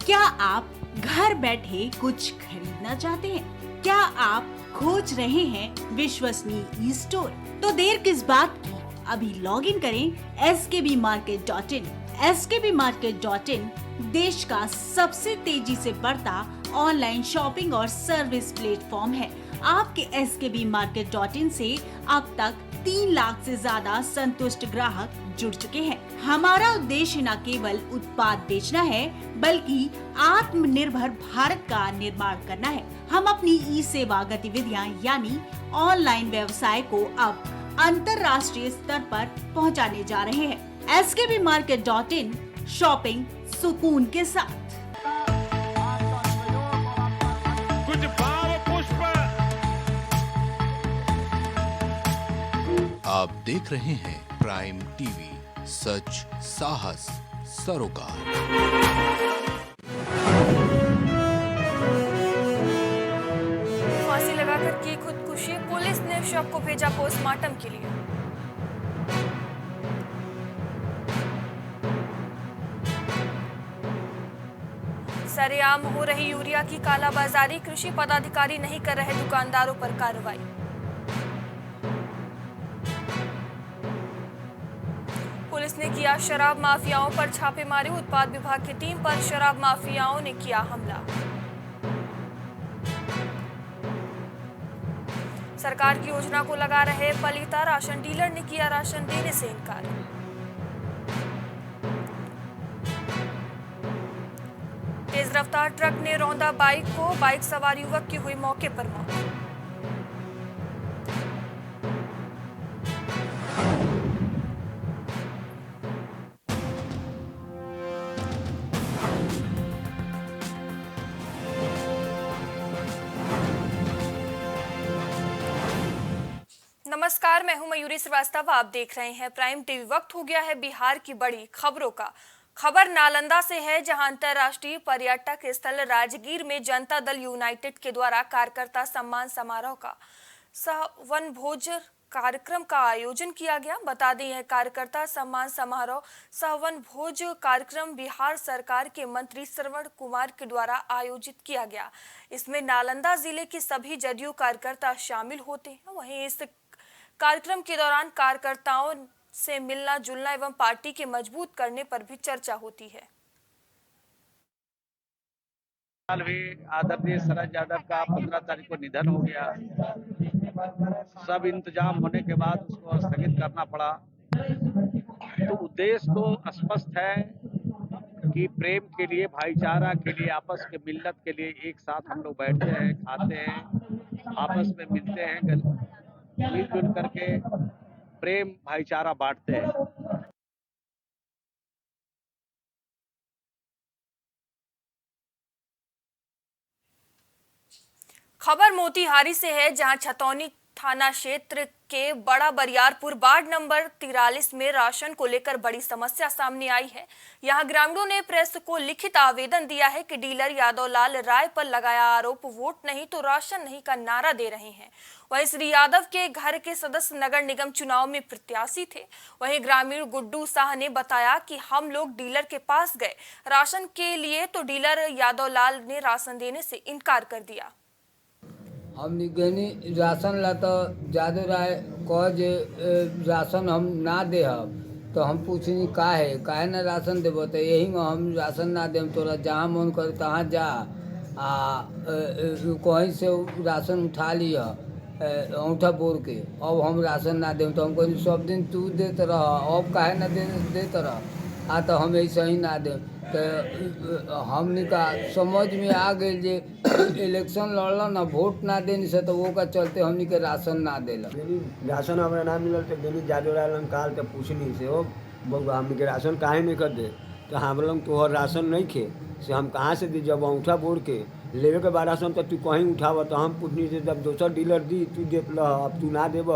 क्या आप घर बैठे कुछ खरीदना चाहते हैं? क्या आप खोज रहे हैं विश्वसनीय ई स्टोर? तो देर किस बात की, अभी लॉग इन करें skbmarket.in। skbmarket.in देश का सबसे तेजी से बढ़ता ऑनलाइन शॉपिंग और सर्विस प्लेटफॉर्म है। आपके skbmarket.in से अब तक 3 लाख से ज्यादा संतुष्ट ग्राहक जुड़ चुके हैं। हमारा उद्देश्य न केवल उत्पाद बेचना है, बल्कि आत्मनिर्भर भारत का निर्माण करना है। हम अपनी ई सेवा गतिविधियां यानी ऑनलाइन व्यवसाय को अब अंतर्राष्ट्रीय स्तर पर पहुंचाने जा रहे हैं। skbmarket.in शॉपिंग सुकून के साथ। कुछ भाव पुष्प। आप देख रहे हैं प्राइम टीवी, सच साहस सरोकार। फांसी लगाकर की खुदकुशी, पुलिस ने शव को भेजा पोस्टमार्टम के लिए। सरेआम हो रही यूरिया की कालाबाजारी, कृषि पदाधिकारी नहीं कर रहे दुकानदारों पर कार्रवाई। पुलिस ने किया शराब माफियाओं पर छापेमारी, उत्पाद विभाग की टीम पर शराब माफियाओं ने किया हमला। सरकार की योजना को लगा रहे पलीता, राशन डीलर ने किया राशन देने से इनकार। तेज रफ्तार ट्रक ने रौंदा बाइक को, बाइक सवार युवक की हुई मौके पर मौत। नमस्कार, मैं हूं मयूरी श्रीवास्तव। आप देख रहे हैं प्राइम टीवी। वक्त हो गया है बिहार की बड़ी खबरों का। खबर नालंदा से है, जहां अंतर्राष्ट्रीय पर्यटक स्थल राजगीर में जनता दल यूनाइटेड के द्वारा कार्यकर्ता सम्मान समारोह का वन भोज कार्यक्रम का आयोजन किया गया। बता दें, यह कार्यकर्ता सम्मान समारोह सहवन भोज कार्यक्रम बिहार सरकार के मंत्री श्रवण कुमार के द्वारा आयोजित किया गया। इसमें नालंदा जिले के सभी जदयू कार्यकर्ता शामिल होते हैं। वहीं इस कार्यक्रम के दौरान कार्यकर्ताओं से मिलना जुलना एवं पार्टी के मजबूत करने पर भी चर्चा होती है। हाल भी आदरणीय शरद यादव का 15 तारीख को निधन हो गया। सब इंतजाम होने के बाद उसको स्थगित करना पड़ा। तो उद्देश्य तो स्पष्ट है कि प्रेम के लिए, भाईचारा के लिए, आपस के मिल्लत के लिए एक साथ हम लोग बैठते हैं, खाते हैं, आपस में मिलते हैं, मिलजुल करके प्रेम भाईचारा बांटते हैं। खबर मोतिहारी से है, जहां छतौनी थाना क्षेत्र के बड़ा बरियारपुर वार्ड नंबर 43 में राशन को लेकर बड़ी समस्या सामने आई है। यहां ग्रामीणों ने प्रेस को लिखित आवेदन दिया है कि डीलर यादवलाल राय पर लगाया आरोप वोट नहीं तो राशन नहीं का नारा दे रहे हैं। वहीं श्री यादव के घर के सदस्य नगर निगम चुनाव में प्रत्याशी थे। वहीं ग्रामीण गुड्डू शाह ने बताया कि हम लोग डीलर के पास गए राशन के लिए, तो डीलर यादवलाल ने राशन देने से इनकार कर दिया। हमनी गनी राशन ला तो जादू राय कह जे राशन हम ना दे, तो हम पूछनी काहे ना राशन देबो, तो यही में हम राशन ना देम, तोरा जहाँ मन करे तहाँ जा आ कहीं से राशन उठा लिया औंठा बोर के, अब हम राशन ना देम। तो हम कहीं सब दिन तू देते रह, अब काहे ना देते रह, तो हम ऐसे ही ना देम। तो हमनी का समझ में आ गई जे इलेक्शन लड़ल ना, वोट ना देने से, तो वो का चलते हमनी के राशन ना देला। राशन हमारा ना मिलल तो देनी जादू रहलन काल तो पूछनी से हो बउआ हमनी के राशन काहे नहीं कर दे, तो हम लोग तोहर राशन नहीं खे से हम कहाँ से दी, जब औंठा बोर के लेवे के बाद राशन तो तू कहीं उठाव, तो हम पूछनी से जब दोसर डीलर दी तू दे अब तू ना देब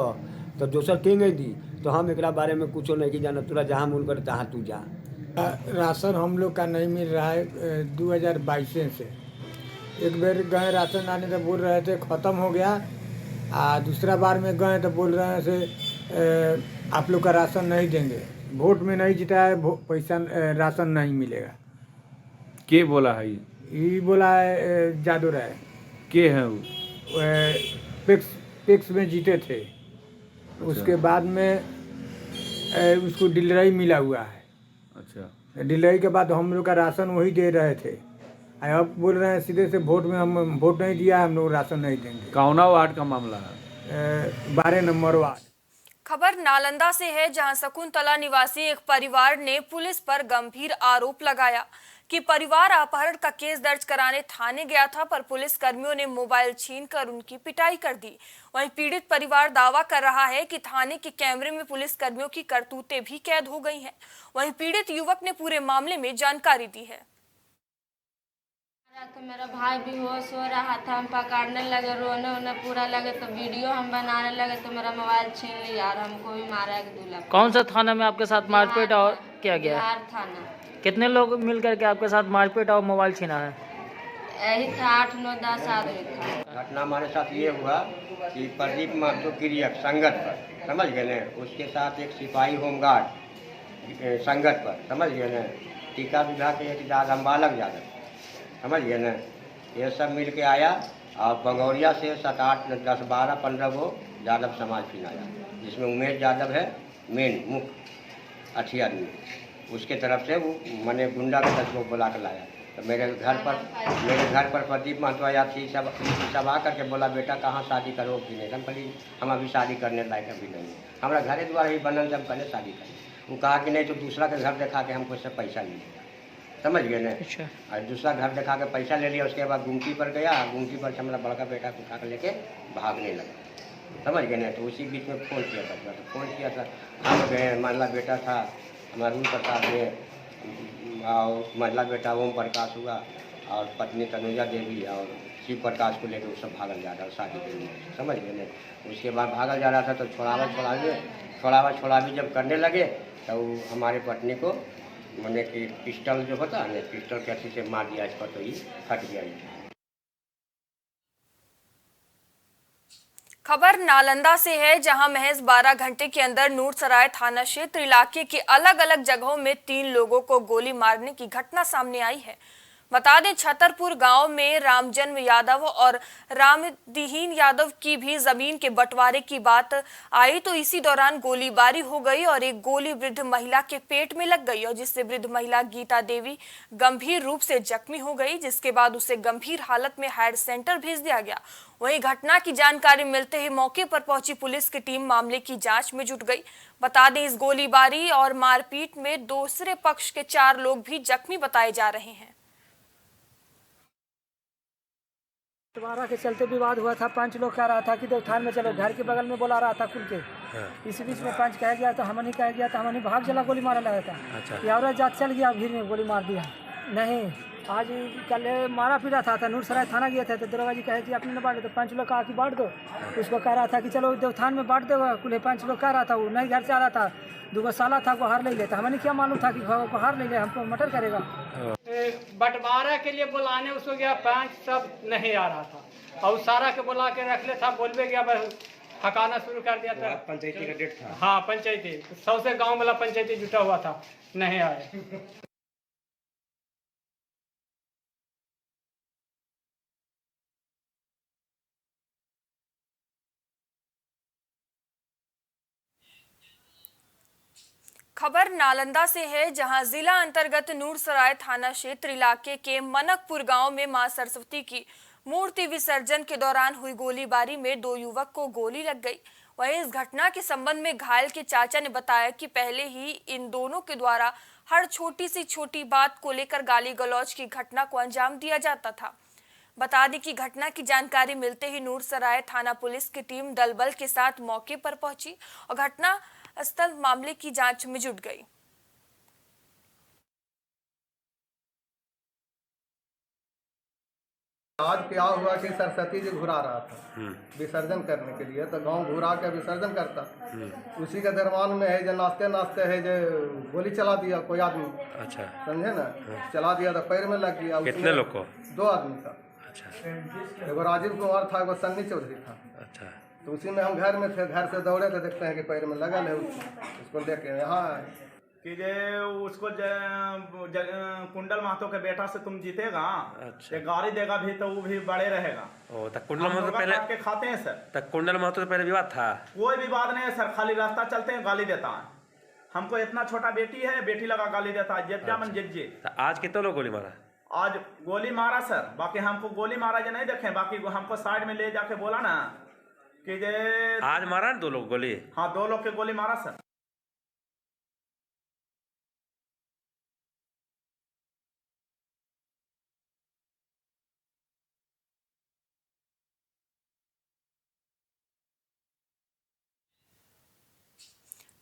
तो दोसर के नहीं दी, तो हम एक बारे में कुछ नहीं की जाना, तोरा जहाँ मन करे तहाँ तू जा। राशन हम लोग का नहीं मिल रहा है 2022 से। एक बार गए राशन आने तो बोल रहे थे ख़त्म हो गया, दूसरा बार में गए तो बोल रहे हैं से आप लोग का राशन नहीं देंगे, वोट में नहीं जिताए पैसा राशन नहीं मिलेगा। के बोला है ये? ये बोला है जादू राय। के हैं वो? पिक्स में जीते थे। उसके बाद में उसको डिलराई मिला हुआ है। अच्छा, डिलराई के बाद हम लोग का राशन वही दे रहे थे। अब बोल रहे हैं सीधे से वोट में हम वोट नहीं दिया, हम लोग राशन नहीं देंगे। कौना वार्ड का मामला है? 12 नंबर वार्ड। खबर नालंदा से है, जहां शकुंतला निवासी एक परिवार ने पुलिस पर गंभीर आरोप लगाया कि परिवार अपहरण का केस दर्ज कराने थाने गया था, पर पुलिस कर्मियों ने मोबाइल छीनकर उनकी पिटाई कर दी। वहीं पीड़ित परिवार दावा कर रहा है कि थाने के कैमरे में पुलिस कर्मियों की करतूतें भी कैद हो गई हैं। वहीं पीड़ित युवक ने पूरे मामले में जानकारी दी है। तो मेरा भाई बेहोश हो रहा था, हम पकड़ने लगे, रोने वोने पूरा लगे, तो वीडियो हम बनाने लगे तो मेरा मोबाइल छीन लिया और हमको भी मारा एक दूल्हा। कौन सा थाना में आपके साथ मारपीट और किया गया? बिहार थाना। कितने लोग मिल करके आपके साथ मारपीट और मोबाइल छीना है? यही था 8, 9, 10 आदमी था। घटना हमारे साथ ये हुआ कि प्रदीप महतो क्रियक संगत पर, समझ गए न, उसके साथ एक सिपाही होमगार्ड संगत पर, समझ गए न, टीका विभाग के एक दादा बालक यादव, समझ गए न, ये सब मिल के आया और बंगौरिया से 7, 8, 10, 12, 15 वो यादव समाज फिर आया, जिसमें उमेश यादव है मेन मुख्य अच्छी आदमी। उसके तरफ से वो मैंने गुंडा के 10 लोग बुला कर लाया। तो मेरे घर पर प्रदीप महतो आया थी, सब आ करके बोला बेटा कहाँ शादी करो कि नहीं। हम हम अभी शादी करने लायक अभी नहीं, हमारा घरे द्वारा ही बनल, जब पहले शादी करें। वो कहा कि नहीं तो दूसरा के घर दिखा के हमको इससे पैसा लीजिएगा, समझ गए ना। अच्छा। और दूसरा घर दिखा के पैसा ले लिया। उसके बाद गुमटी पर गया, गुमटी पर से हमारा बड़का बेटा को उठा कर लेके भागने लगा, समझ गए ना। तो उसी बीच में फ़ोन किया था, तो फ़ोन किया था, हम गए, महिला बेटा था हमारा रूल प्रसाद में, और महिला बेटा ओम प्रकाश हुआ, और पत्नी तनुजा देवी और शिव प्रकाश को लेकर वो सब भागल जा रहा था शादी के लिए, समझ गए ना। उसके बाद भागल जा रहा था तो छोड़ावा जब करने लगे तो हमारे पत्नी को मैंने कि पिस्टल जो होता है ना, पिस्टल के अच्छी से मार दिया, इस पर तो ये फट गया। खबर नालंदा से है, जहां महज 12 घंटे के अंदर नूरसराय थाना क्षेत्र इलाके के अलग अलग जगहों में 3 लोगों को गोली मारने की घटना सामने आई है। बता दें, छतरपुर गांव में रामजन्म यादव और रामदीहीन यादव की भी जमीन के बंटवारे की बात आई, तो इसी दौरान गोलीबारी हो गई और एक गोली वृद्ध महिला के पेट में लग गई, और जिससे वृद्ध महिला गीता देवी गंभीर रूप से जख्मी हो गई, जिसके बाद उसे गंभीर हालत में हायर सेंटर भेज दिया गया। वहीं घटना की जानकारी मिलते ही मौके पर पहुंची पुलिस की टीम मामले की जांच में जुट गई। बता दें, इस गोलीबारी और मारपीट में दूसरे पक्ष के 4 लोग भी जख्मी बताए जा रहे हैं। बंटवारा के चलते विवाद हुआ था। पंच लोग कह रहा था कि देवथान में चलो, घर के बगल में बुला रहा था खुल के। इसी बीच में पंच कह गया तो हमनी कह गया तो हमनी भाग चला, गोली मारा लगा था। अच्छा। ये औरत जात चल गया, भीड़ में गोली मार दिया। नहीं, आज कल मारा पीटा था नूरसराय थाना गए थे तो दरोगा जी कहे कि अपने न बांट दो। पंच लोग कहा कि बांट दो, उसको कह रहा था कि चलो देवथान में बांट दो। कुल पंच लोग कह रहा था, वो नहीं घर से आ रहा था, 2 साला था को हार ले लेता। हमें क्या मालूम था कि को हार ले ले, हमको मटर करेगा। बंटवारा के लिए बुलाने उसको गया, पंच सब नहीं आ रहा था और सारा के बुला के रख ले था, बोलबे गया, हकाना शुरू कर दिया था। पंचायती का डेट था। हाँ, पंचायती 100 से गाँव वाला पंचायती जुटा हुआ था, नहीं आए। खबर नालंदा से है, जहां जिला अंतर्गत नूरसराय थाना क्षेत्र इलाके के मनकपुर गांव में मां सरस्वती की मूर्ति विसर्जन के दौरान हुई गोलीबारी में 2 युवक को गोली लग गई। वहीं इस घटना के संबंध में घायल के चाचा ने बताया कि पहले ही इन दोनों के द्वारा हर छोटी सी छोटी बात को लेकर गाली गलौज की घटना को अंजाम दिया जाता था। बता दें कि घटना की जानकारी मिलते ही नूरसराय थाना पुलिस की टीम दल बल के साथ मौके पर पहुंची और घटना स्थल मामले की जांच में जुट गई। आज क्या हुआ कि सरस्वती जी घुरा रहा था विसर्जन करने के लिए, तो गांव घुरा के विसर्जन करता। उसी के दरम्यान में है जो नाचते नाचते है जो गोली चला दिया कोई आदमी। अच्छा, समझे ना। चला दिया तो पैर में लग गया। कितने लोग को? 2 आदमी का। अच्छा, एगो राजीव कुमार था, एगो सन्नी चौधरी था। अच्छा, तो उसी में हम घर में थे, घर से दौड़े तो देखते हैं कि पैर में लगल है, उसको लेके यहाँ कि जे उसको कुंडल महतो के बेटा से तुम जीतेगा। अच्छा। गाड़ी देगा भी तो वो भी बड़े रहेगा। ओ तक कुंडल महतो पहले के खाते हैं सर। तक कुंडल महतो से पहले विवाद था? कोई विवाद नहीं है सर, खाली रास्ता चलते हैं गाली देता है हमको। इतना छोटा बेटी है, बेटी लगा गाली देता है। जेब मन जेजे। आज कितने लोग गोली मारा? आज गोली मारा सर, बाकी हमको गोली मारा जो नहीं देखे, बाकी हमको साइड में ले जाके बोला ना कि जे आज मारा 2 लोग गोली? हाँ 2 लोग के गोली मारा सर।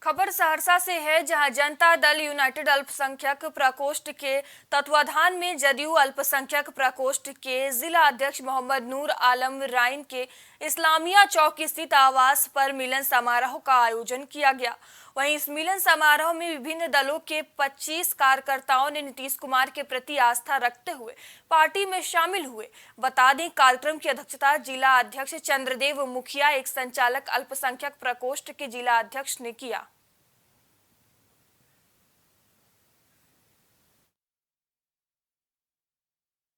खबर सहरसा से है, जहां जनता दल यूनाइटेड अल्पसंख्यक प्रकोष्ठ के तत्वाधान में जदयू अल्पसंख्यक प्रकोष्ठ के जिला अध्यक्ष मोहम्मद नूर आलम राइन के इस्लामिया चौक स्थित आवास पर मिलन समारोह का आयोजन किया गया। वहीं इस मिलन समारोह में विभिन्न दलों के 25 कार्यकर्ताओं ने नीतीश कुमार के प्रति आस्था रखते हुए पार्टी में शामिल हुए। बता दें, कार्यक्रम की अध्यक्षता जिला अध्यक्ष चंद्रदेव मुखिया, एक संचालक अल्पसंख्यक प्रकोष्ठ के जिला अध्यक्ष ने किया।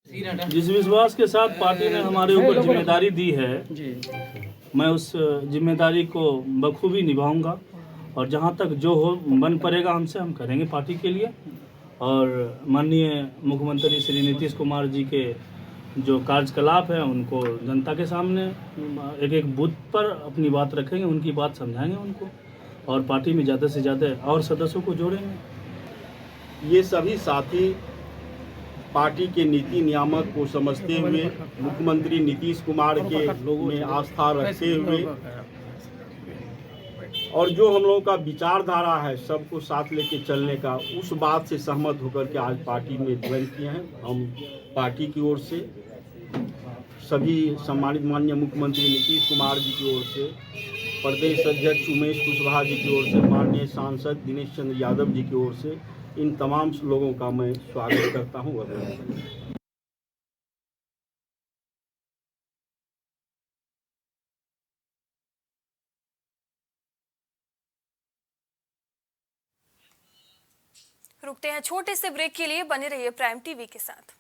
जिस विश्वास के साथ पार्टी ने हमारे ऊपर जिम्मेदारी दी है, मैं उस जिम्मेदारी को बखूबी निभाऊंगा और जहां तक जो हो बन पड़ेगा हमसे, हम करेंगे पार्टी के लिए। और माननीय मुख्यमंत्री श्री नीतीश कुमार जी के जो कार्यकलाप है उनको जनता के सामने एक एक बूथ पर अपनी बात रखेंगे, उनकी बात समझाएंगे उनको, और पार्टी में ज़्यादा से ज़्यादा और सदस्यों को जोड़ेंगे। ये सभी साथी पार्टी के नीति नियामक को समझते हुए, मुख्यमंत्री नीतीश कुमार के में आस्था रखते हुए और जो हम लोगों का विचारधारा है सबको साथ लेके चलने का, उस बात से सहमत होकर के आज पार्टी में ज्वाइन किए हैं। हम पार्टी की ओर से सभी सम्मानित माननीय मुख्यमंत्री नीतीश कुमार जी की ओर से, प्रदेश अध्यक्ष उमेश कुशवाहा जी की ओर से, माननीय सांसद दिनेश चंद्र यादव जी की ओर से, इन तमाम लोगों का मैं स्वागत करता हूँ। रुकते हैं छोटे से ब्रेक के लिए, बने रहिए प्राइम टीवी के साथ।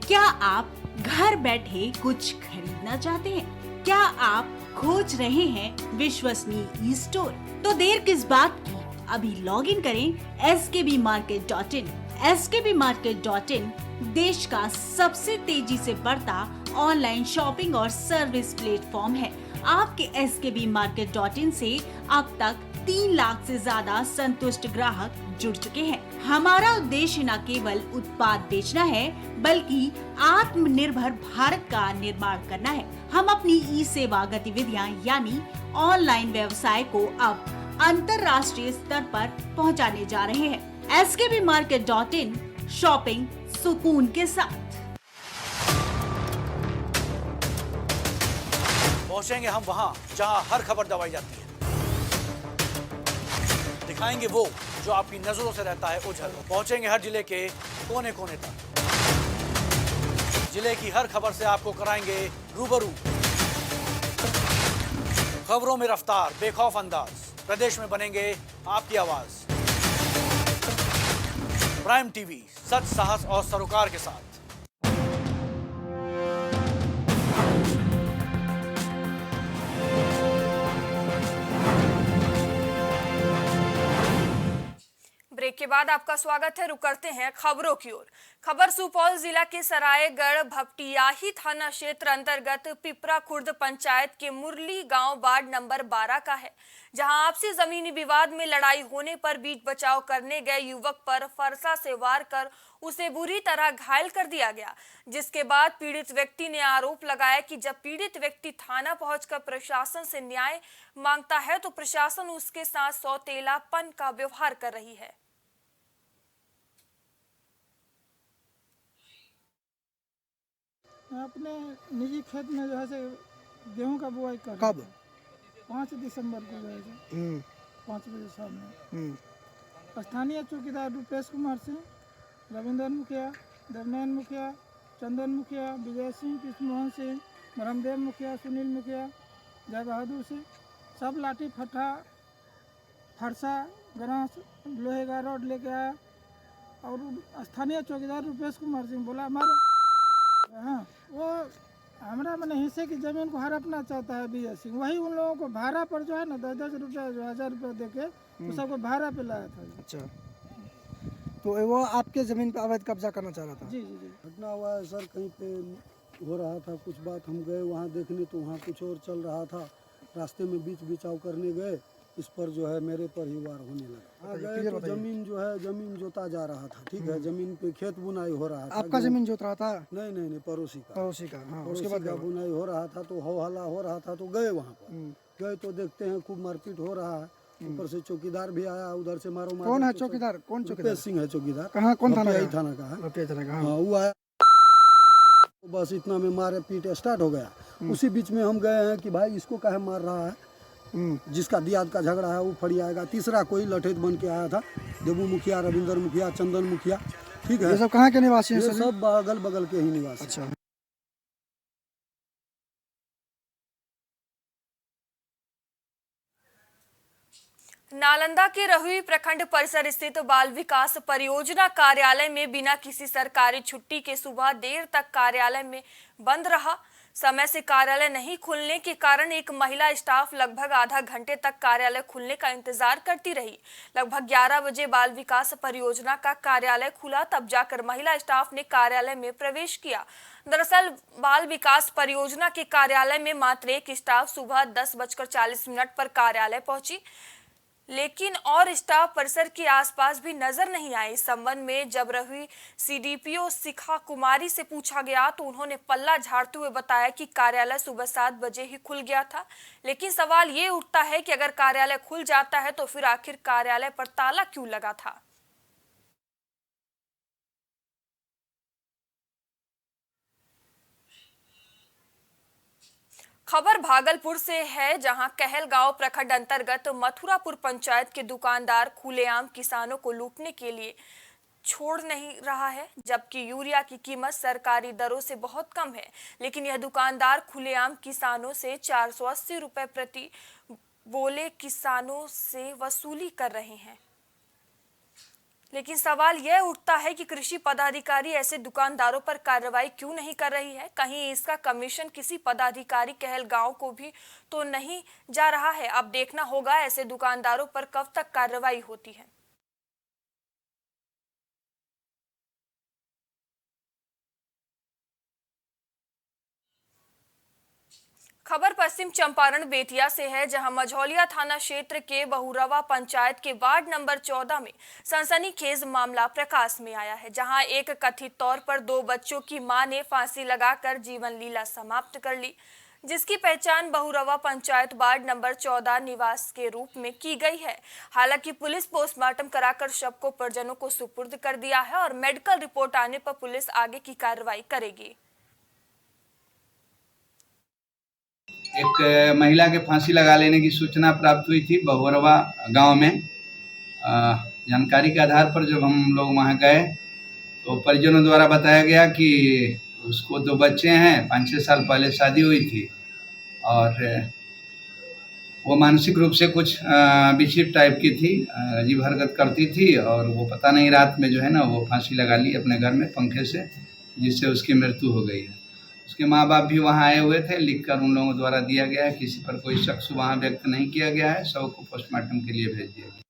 क्या आप घर बैठे कुछ खरीदना चाहते हैं? क्या आप खोज रहे हैं विश्वसनीय स्टोर? तो देर किस बात की, अभी लॉग इन करें skbmarket.in। skbmarket.in देश का सबसे तेजी से बढ़ता ऑनलाइन शॉपिंग और सर्विस प्लेटफॉर्म है। आपके skbmarket.in से अब तक 3 लाख से ज्यादा संतुष्ट ग्राहक जुड़ चुके हैं। हमारा उद्देश्य न केवल उत्पाद बेचना है, बल्कि आत्मनिर्भर भारत का निर्माण करना है। हम अपनी ई सेवा गतिविधियां यानी ऑनलाइन व्यवसाय को अब अंतर्राष्ट्रीय स्तर पर पहुंचाने जा रहे हैं। skbmarket.in, शॉपिंग सुकून के साथ। पहुंचेंगे हम वहां जहां हर खबर दबाई जाती है, दिखाएंगे वो जो आपकी नजरों से रहता है ओझल। पहुंचेंगे हर जिले के कोने कोने तक, जिले की हर खबर से आपको कराएंगे रूबरू। खबरों में रफ्तार, बेखौफ अंदाज, प्रदेश में बनेंगे आपकी आवाज। प्राइम टीवी, सच, साहस और सरोकार के साथ। ब्रेक के बाद आपका स्वागत है। रुक करते हैं खबरों की ओर। खबर सुपौल जिला के सरायगढ़ भपटियाही थाना क्षेत्र अंतर्गत पिपरा खुर्द पंचायत के मुरली गांव वार्ड नंबर 12 का है, जहां आपसी जमीनी विवाद में लड़ाई होने पर बीच बचाव करने गए युवक पर फरसा से वार कर उसे बुरी तरह घायल कर दिया गया। जिसके बाद पीड़ित व्यक्ति ने आरोप लगाया कि जब पीड़ित व्यक्ति थाना पहुंचकर प्रशासन से न्याय मांगता है तो प्रशासन उसके साथ सौतेलापन का व्यवहार कर रही है। अपने निजी खेत में जो है से गेहूं का बुआई कर। कब? 5 दिसंबर को जो है 5 बजे शाम में स्थानीय चौकीदार रूपेश कुमार सिंह रविंदर मुखिया, देवनयन मुखिया, चंदन मुखिया, विजय सिंह, कृष्ण मोहन सिंह, ब्रह्मदेव मुखिया, सुनील मुखिया, जय बहादुर सिंह, सब लाठी फट्टा फरसा ग्रास लोहे का रॉड लेके आया और स्थानीय चौकीदार रुपेश कुमार सिंह बोला हमारा हाँ वो हमारा मैंने हिस्से की ज़मीन को हड़पना चाहता है विजय सिंह, वही उन लोगों को भाड़ा पर जो है ना 10-10 रुपया 1000 रुपया दे के वो सबको भाड़ा पे लाया था। अच्छा, तो वो आपके ज़मीन पे अवैध कब्जा करना चाह रहा था? जी जी जी। घटना हुआ है सर, कहीं पे हो रहा था कुछ बात, हम गए वहाँ देखने तो वहाँ कुछ और चल रहा था। रास्ते में बीच बिचाव करने गए, इस पर जो है मेरे पर ही वार होने लगा। हाँ गए तो जमीन जो है जमीन जोता जा रहा था, ठीक है, जमीन पे खेत बुनाई हो रहा था। आपका जमीन जोत रहा था? नहीं नहीं नहीं, पड़ोसी का। पड़ोसी का, हाँ। उसके बाद बुनाई हो रहा था तो हो हल्ला हो रहा था, तो गए वहाँ पर। गए तो देखते हैं खूब मारपीट हो रहा है, ऊपर से चौकीदार भी आया, उधर से मारो मारो। कौन है चौकीदार? कौन चौकीदार? रुपेश सिंह है चौकीदार। कहाँ, कौन थाना का? थाना का है। हाँ वो आया, बस इतना में मारे पीट स्टार्ट हो गया। उसी बीच में हम गए हैं कि भाई इसको काहे मार रहा है, जिसका दियाद का झगड़ा है वो फड़ी आएगा। तीसरा कोई लठेत बन के आया था, देवू मुखिया, रविंदर मुखिया, चंदन मुखिया, ठीक है। ये सब कहाँ के निवासी हैं? सब अगल बगल के ही निवासी। अच्छा। नालंदा के रहुई प्रखंड परिसर स्थित बाल विकास परियोजना कार्यालय में बिना किसी सरकारी छुट्टी के सुबह देर तक कार्यालय में बंद रहा। समय से कार्यालय नहीं खुलने के कारण एक महिला स्टाफ लगभग आधा घंटे तक कार्यालय खुलने का इंतजार करती रही। लगभग 11 बजे बाल विकास परियोजना का कार्यालय खुला, तब जाकर महिला स्टाफ ने कार्यालय में प्रवेश किया। दरअसल बाल विकास परियोजना के कार्यालय में मात्र एक स्टाफ सुबह 10:40 पर कार्यालय पहुंची, लेकिन और स्टाफ परिसर के आसपास भी नजर नहीं आए। इस संबंध में जब रहुई सीडीपीओ शिखा कुमारी से पूछा गया तो उन्होंने पल्ला झाड़ते हुए बताया कि कार्यालय सुबह 7 बजे ही खुल गया था। लेकिन सवाल ये उठता है कि अगर कार्यालय खुल जाता है तो फिर आखिर कार्यालय पर ताला क्यों लगा था। खबर भागलपुर से है, जहां कहलगांव प्रखंड अंतर्गत मथुरापुर पंचायत के दुकानदार खुलेआम किसानों को लूटने के लिए छोड़ नहीं रहा है, जबकि यूरिया की कीमत सरकारी दरों से बहुत कम है। लेकिन यह दुकानदार खुलेआम किसानों से 480 रुपए प्रति बोले किसानों से वसूली कर रहे हैं। लेकिन सवाल यह उठता है कि कृषि पदाधिकारी ऐसे दुकानदारों पर कार्रवाई क्यों नहीं कर रही है। कहीं इसका कमीशन किसी पदाधिकारी कहलगांव को भी तो नहीं जा रहा है। अब देखना होगा ऐसे दुकानदारों पर कब तक कार्रवाई होती है। खबर पश्चिम चंपारण बेतिया से है, जहां मझौलिया थाना क्षेत्र के बहुरवा पंचायत के वार्ड नंबर 14 में सनसनीखेज मामला प्रकाश में आया है, जहां एक कथित तौर पर 2 बच्चों की मां ने फांसी लगाकर जीवन लीला समाप्त कर ली, जिसकी पहचान बहुरवा पंचायत वार्ड नंबर 14 निवास के रूप में की गई है। हालांकि पुलिस पोस्टमार्टम कराकर शव को परिजनों को सुपुर्द कर दिया है और मेडिकल रिपोर्ट आने पर पुलिस आगे की कार्रवाई करेगी। एक महिला के फांसी लगा लेने की सूचना प्राप्त हुई थी बहुरवा गांव में। जानकारी के आधार पर जब हम लोग वहां गए तो परिजनों द्वारा बताया गया कि उसको 2 बच्चे हैं, 5-6 साल पहले शादी हुई थी और वो मानसिक रूप से कुछ विक्षिप्त टाइप की थी, अजीब हरकत करती थी और वो पता नहीं रात में जो है ना वो फांसी लगा ली अपने घर में पंखे से, जिससे उसकी मृत्यु हो गई है। उसके माँ बाप भी वहाँ आए हुए थे, लिखकर उन लोगों द्वारा दिया गया है। किसी पर कोई शख्स वहाँ व्यक्त नहीं किया गया है। शव को पोस्टमार्टम के लिए भेज दिया गया।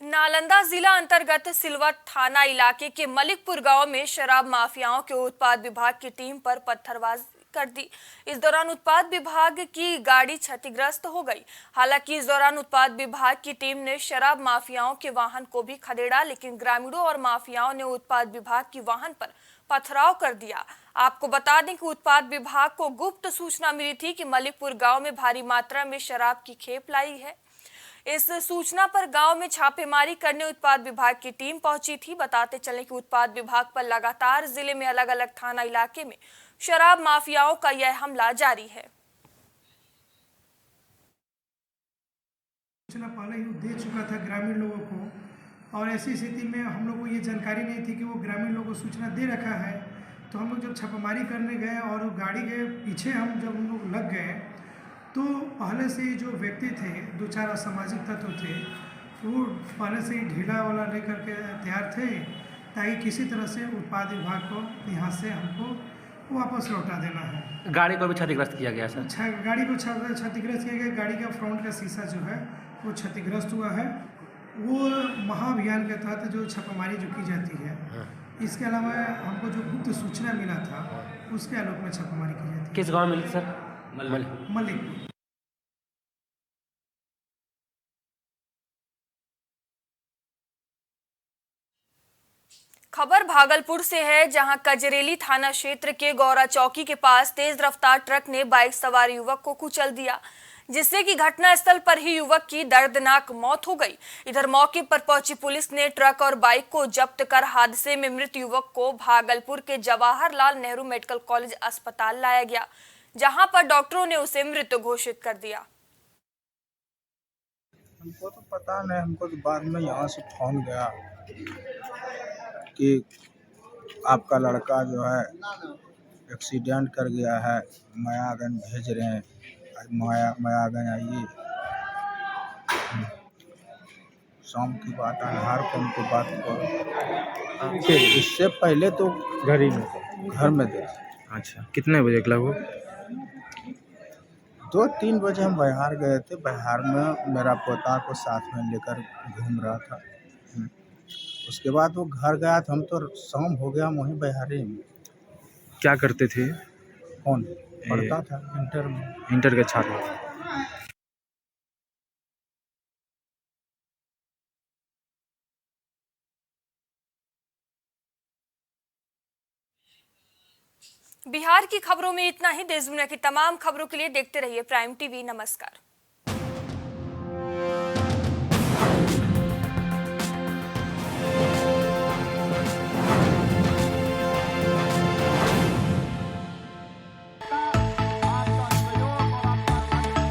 नालंदा जिला अंतर्गत सिलवत थाना इलाके के मलिकपुर गांव में शराब माफियाओं के उत्पाद विभाग की टीम पर पत्थरबाजी कर दी। इस दौरान उत्पाद विभाग की गाड़ी क्षतिग्रस्त हो गई। हालांकि इस दौरान उत्पाद विभाग की टीम ने शराब माफियाओं के वाहन को भी खदेड़ा, लेकिन ग्रामीणों और माफियाओं ने उत्पाद विभाग की वाहन पर पथराव कर दिया। आपको बता दें कि उत्पाद विभाग को गुप्त सूचना मिली थी कि मलिकपुर गांव में भारी मात्रा में शराब की खेप लाई है। इस सूचना पर गांव में छापेमारी करने उत्पाद विभाग की टीम पहुंची थी। बताते चलें कि उत्पाद विभाग पर लगातार जिले में अलग अलग थाना इलाके में शराब माफियाओं का यह हमला जारी है। सूचना पहले ही दे चुका था ग्रामीण लोगों को, और ऐसी स्थिति में हम लोग को ये जानकारी नहीं थी कि वो ग्रामीण लोगों को सूचना दे रखा है। तो हम लोग जब छापामारी करने गए और वो गाड़ी के पीछे हम जब लोग लग गए तो पहले से ही जो व्यक्ति थे, 2-4 असामाजिक तत्व थे, वो पहले से ही ढीला वाला लेकर के तैयार थे ताकि किसी तरह से उत्पाद विभाग को यहाँ से हमको वापस लौटा देना है। गाड़ी को भी क्षतिग्रस्त किया गया सर? गाड़ी को क्षतिग्रस्त किया गया। गाड़ी का फ्रंट का शीशा जो है वो क्षतिग्रस्त हुआ है। वो महाअभियान के तहत जो छापामारी जो की जाती है, इसके अलावा हमको जो गुप्त सूचना मिला था उसके आलोक में छापामारी की जाती है। किस गांव में मिली सर? मलिक। खबर भागलपुर से है, जहां कजरेली थाना क्षेत्र के गौरा चौकी के पास तेज रफ्तार ट्रक ने बाइक सवार युवक को कुचल दिया, जिससे कि घटनास्थल पर ही युवक की दर्दनाक मौत हो गई। इधर मौके पर पहुंची पुलिस ने ट्रक और बाइक को जब्त कर हादसे में मृत युवक को भागलपुर के जवाहरलाल नेहरू मेडिकल कॉलेज अस्पताल लाया गया, जहां पर डॉक्टरों ने उसे मृत घोषित कर दिया। हमको तो पता नहीं, हमको तो बाद में यहाँ से फोन गया कि आपका लड़का जो है एक्सीडेंट कर गया है, मायागंज भेज रहे हैं, मायागंज आइए। शाम की बात, अनहार को हमको बात को इससे पहले तो घर में थे। अच्छा, कितने बजे लगभग? 2-3 बजे हम बिहार गए थे। बिहार में मेरा पोता को साथ में लेकर घूम रहा था। उसके बाद वो घर गया था, हम तो शाम हो गया वहीं बिहारी में। क्या करते थे? कौन पढ़ता था? इंटर में। इंटर के छात्र। बिहार की खबरों में इतना ही। देश दुनिया की तमाम खबरों के लिए देखते रहिए प्राइम टीवी। नमस्कार।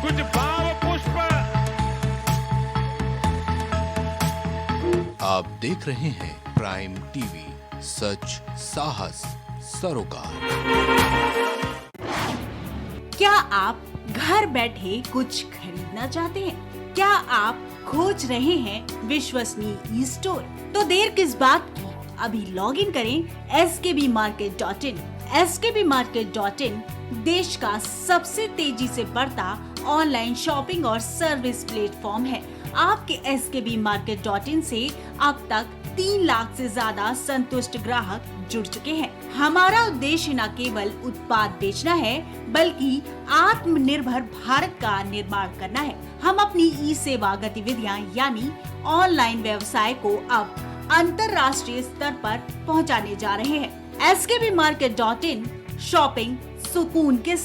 कुछ भाव पुष्प। आप देख रहे हैं प्राइम टीवी, सच साहस सरोकार। क्या आप घर बैठे कुछ खरीदना चाहते हैं? क्या आप खोज रहे हैं विश्वसनीय स्टोर? तो देर किस बात की, अभी लॉग इन करें skbmarket.in। skbmarket.in देश का सबसे तेजी से बढ़ता ऑनलाइन शॉपिंग और सर्विस प्लेटफॉर्म है। आपके skbmarket.in से अब तक 3 लाख से ज्यादा संतुष्ट ग्राहक जुड़ चुके हैं। हमारा उद्देश्य न केवल उत्पाद बेचना है, बल्कि आत्मनिर्भर भारत का निर्माण करना है। हम अपनी ई सेवा गतिविधियां यानी ऑनलाइन व्यवसाय को अब अंतर्राष्ट्रीय स्तर पर पहुंचाने जा रहे हैं। skbmarket.in शॉपिंग सुकून के